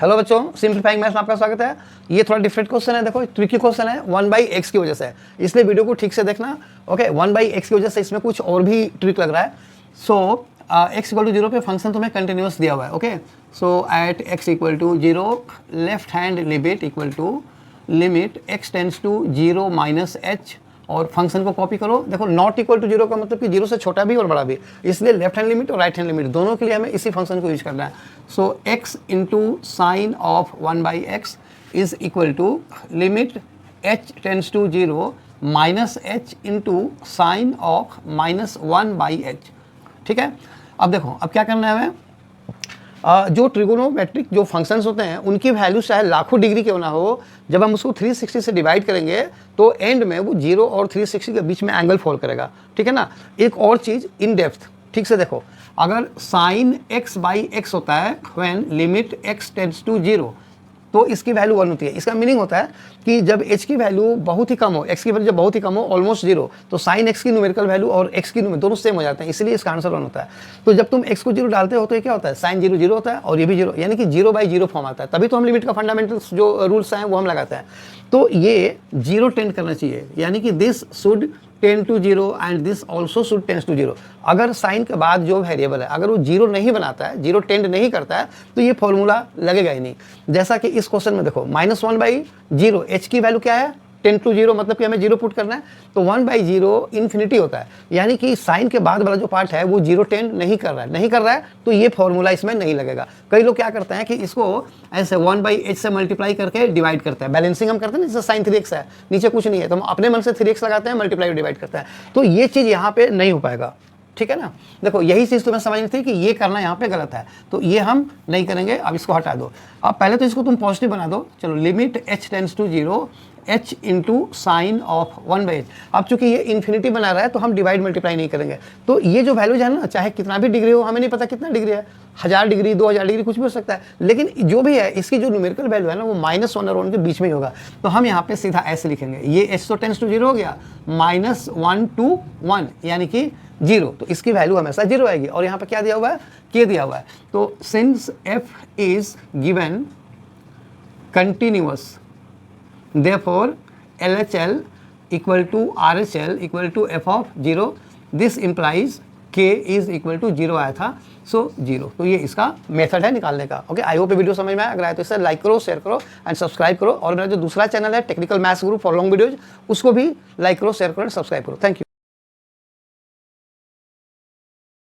Hello बच्चों, simplifying maths में आपका स्वागत है। ये थोड़ा डिफरेंट क्वेश्चन है, देखो ट्रिकी क्वेश्चन है 1/x की वजह से, इसलिए वीडियो को ठीक से देखना। ओके, 1/x की वजह से इसमें कुछ और भी ट्रिक लग रहा है। सो x = 0 पे फंक्शन तुम्हें कंटिन्यूस दिया हुआ है। Okay, so at x = 0 left hand limit equal to limit x tends to 0 minus h, और फंक्शन को कॉपी करो। देखो नॉट इक्वल टू 0 का मतलब कि 0 से छोटा भी और बड़ा भी, इसलिए लेफ्ट हैंड लिमिट और राइट हैंड लिमिट दोनों के लिए हमें इसी फंक्शन को यूज करना है। So x into sine of 1/x is equal to limit h tends to 0 minus h into sine of -1/h। ठीक है, अब देखो अब क्या करना है हमें। जो ट्रिगोनोमेट्रिक जो फंक्शंस होते हैं उनकी वैल्यू चाहे लाखों डिग्री क्यों ना हो, जब हम उसको 360 से डिवाइड करेंगे तो एंड में वो 0 और 360 के बीच में एंगल फॉल करेगा। ठीक है ना। एक और चीज़ इन डेप्थ, ठीक से देखो, अगर साइन x/x होता है when limit x tends to 0 तो इसकी वैल्यू 1 होती है। इसका मीनिंग होता है कि जब h की वैल्यू बहुत ही कम हो, x की वैल्यू जब बहुत ही कम हो ऑलमोस्ट 0, तो साइन x की न्यूमेरिकल वैल्यू और x की दोनों सेम हो जाते हैं, इसलिए इसका आंसर 1 होता है। तो जब तुम x को 0 डालते हो तो ये क्या होता है, साइन 0 0 होता है और ये भी 0, यानी कि 0/0 फॉर्म आता है। तभी तो हम लिमिट का फंडामेंटल्स जो रूल्स हैं वो हम लगाते हैं। तो ये 0 टेंड करना चाहिए, यानी कि this should tend to 0 and this also should tends to 0। अगर साइन के बाद जो वेरिएबल है अगर वो 0 नहीं बनाता है, 0 टेंड नहीं करता है, तो ये फॉर्मूला लगेगा ही नहीं। जैसा कि इस क्वेश्चन में देखो -1/0 h की वैल्यू क्या है, टेंड टू 0, मतलब कि हमें 0 पुट करना है, तो 1/0 इन्फिनिटी होता है, यानी कि साइन के बाद वाला जो पार्ट है वो 0 टेंड नहीं कर रहा है, तो ये फॉर्मूला इसमें नहीं लगेगा। कई लोग क्या करते हैं कि इसको ऐसे 1/h से मल्टीप्लाई करके डिवाइड करते हैं, बैलेंसिंग हम करते हैं जैसे साइन 3x है, नीचे कुछ नहीं है तो हम अपने मन से 3x लगाते हैं, मल्टीप्लाई डिवाइड करते हैं, तो ये चीज़ यहाँ पे नहीं हो पाएगा। ठीक है ना। देखो यही चीज़ तुम्हें समझनी थी कि ये करना यहाँ पे गलत है, तो ये हम नहीं करेंगे। अब इसको हटा दो। अब पहले तो इसको तुम पॉजिटिव बना दो। चलो limit h tends to 0 h into sine of 1/h। अब चूंकि ये इन्फिनिटी बना रहा है तो हम डिवाइड मल्टीप्लाई नहीं करेंगे, तो ये जो वैल्यूज है ना, चाहे कितना भी डिग्री हो, हमें नहीं पता कितना डिग्री है, 1000 डिग्री 2000 डिग्री कुछ भी हो सकता है, लेकिन जो भी है इसकी जो न्यूमेरिकल वैल्यू है ना वो -1 और 1 के बीच में ही होगा। तो हम यहाँ पे सीधा ऐसे लिखेंगे, ये h तो टेंड्स टू 0 हो गया, -1 to 1 यानी कि 0, तो इसकी वैल्यू हमेशा 0 आएगी। और यहाँ पे क्या दिया हुआ है, k दिया हुआ है। तो since f is given continuous, therefore LHL equal to RHL equal to f of 0, this implies k is equal to 0 आया था, सो 0। तो ये इसका मेथड है निकालने का। ओके, आई होप वीडियो समझ में आया। अगर आया तो इसे लाइक करो, शेयर करो एंड सब्सक्राइब करो, और मेरा जो दूसरा चैनल है technical maths group for long videos, उसको भी लाइक करो, शेयर करो एंड सब्सक्राइब करो। Thank you.